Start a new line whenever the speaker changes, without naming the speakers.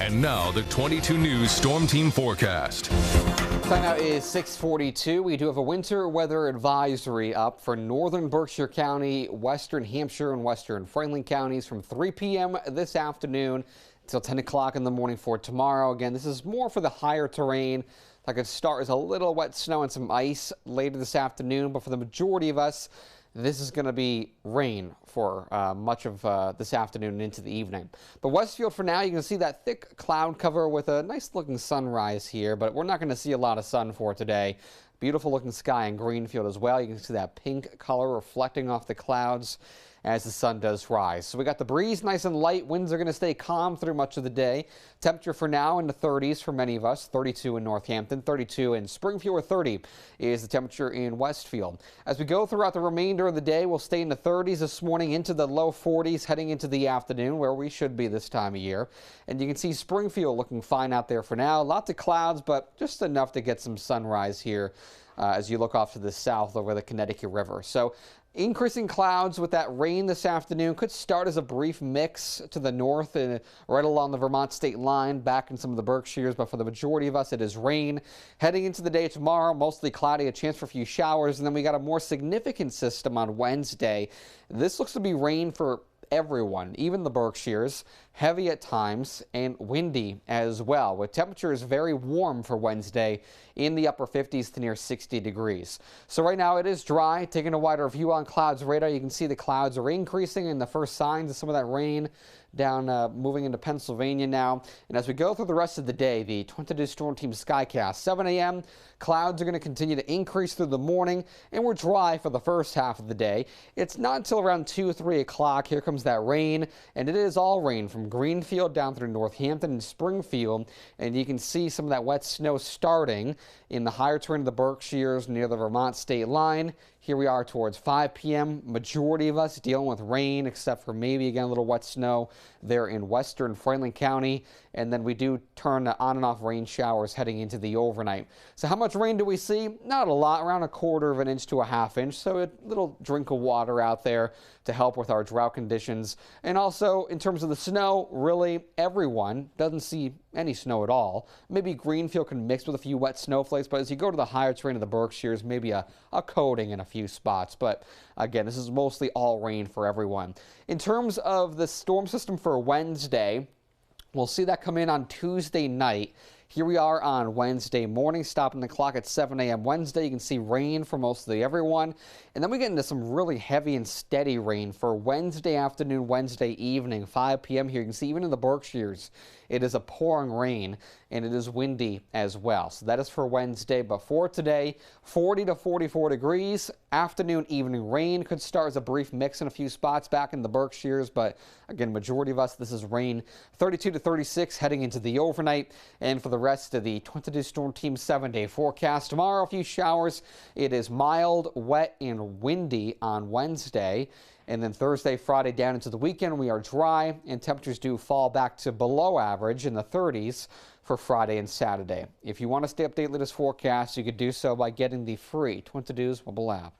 And now the 22 News Storm Team forecast.
Time now is 6:42. We do have a winter weather advisory up for northern Berkshire County, western Hampshire, and western Franklin counties from 3 p.m. this afternoon until 10 o'clock in the morning for tomorrow. Again, this is more for the higher terrain. That could start as a little wet snow and some ice later this afternoon, but for the majority of us, this is going to be rain for much of this afternoon and into the evening. But Westfield, for now, you can see that thick cloud cover with a nice looking sunrise here, but we're not going to see a lot of sun for today. Beautiful looking sky in Greenfield as well. You can see that pink color reflecting off the clouds as the sun does rise. So we got the breeze nice and light. Winds are going to stay calm through much of the day. Temperature for now in the 30s for many of us. 32 in Northampton, 32 in Springfield, or 30 is the temperature in Westfield. As we go throughout the remainder of the day, we'll stay in the 30s this morning into the low 40s heading into the afternoon, where we should be this time of year. And you can see Springfield looking fine out there for now. Lots of clouds, but just enough to get some sunrise here as you look off to the south over the Connecticut River. So increasing clouds with that rain this afternoon. Could start as a brief mix to the north and right along the Vermont state line, back in some of the Berkshires, but for the majority of us, it is rain. Heading into the day tomorrow, mostly cloudy, a chance for a few showers, and then we got a more significant system on Wednesday. This looks to be rain for everyone, even the Berkshires, heavy at times and windy as well, with temperatures very warm for Wednesday in the upper 50s to near 60 degrees. So right now it is dry. Taking a wider view on clouds radar, you can see the clouds are increasing and the first signs of some of that rain down moving into Pennsylvania now. And as we go through the rest of the day, the 22 Storm Team Skycast, 7 a.m., clouds are going to continue to increase through the morning, and we're dry for the first half of the day. It's not until around 2, 3 o'clock. Here comes that rain, and it is all rain from Greenfield down through Northampton and Springfield. And you can see some of that wet snow starting in the higher terrain of the Berkshires near the Vermont state line. Here we are towards 5 p.m. Majority of us dealing with rain, except for maybe, again, a little wet snow there in western Franklin County. And then we do turn on and off rain showers heading into the overnight. So how much rain do we see? Not a lot, around 1/4 inch to a 1/2 inch. So a little drink of water out there to help with our drought conditions. And also, in terms of the snow, really everyone doesn't see any snow at all. Maybe Greenfield can mix with a few wet snowflakes, but as you go to the higher terrain of the Berkshires, maybe a coating in a few spots. But again, this is mostly all rain for everyone. In terms of the storm system for Wednesday, we'll see that come in on Tuesday night. Here we are on Wednesday morning, stopping the clock at 7 a.m. Wednesday. You can see rain for mostly everyone. And then we get into some really heavy and steady rain for Wednesday afternoon, Wednesday evening, 5 p.m. here. You can see even in the Berkshires, it is a pouring rain, and it is windy as well. So that is for Wednesday. But for today, 40 to 44 degrees. Afternoon, evening rain could start as a brief mix in a few spots back in the Berkshires. But again, majority of us, this is rain. 32 to 36 heading into the overnight. And for the rest of the 22 Storm Team 7-day forecast, tomorrow a few showers. It is mild, wet, and windy on Wednesday. And then Thursday, Friday, down into the weekend, we are dry, and temperatures do fall back to below average in the 30s for Friday and Saturday. If you want to stay updated with this forecast, you could do so by getting the free 22 News mobile app.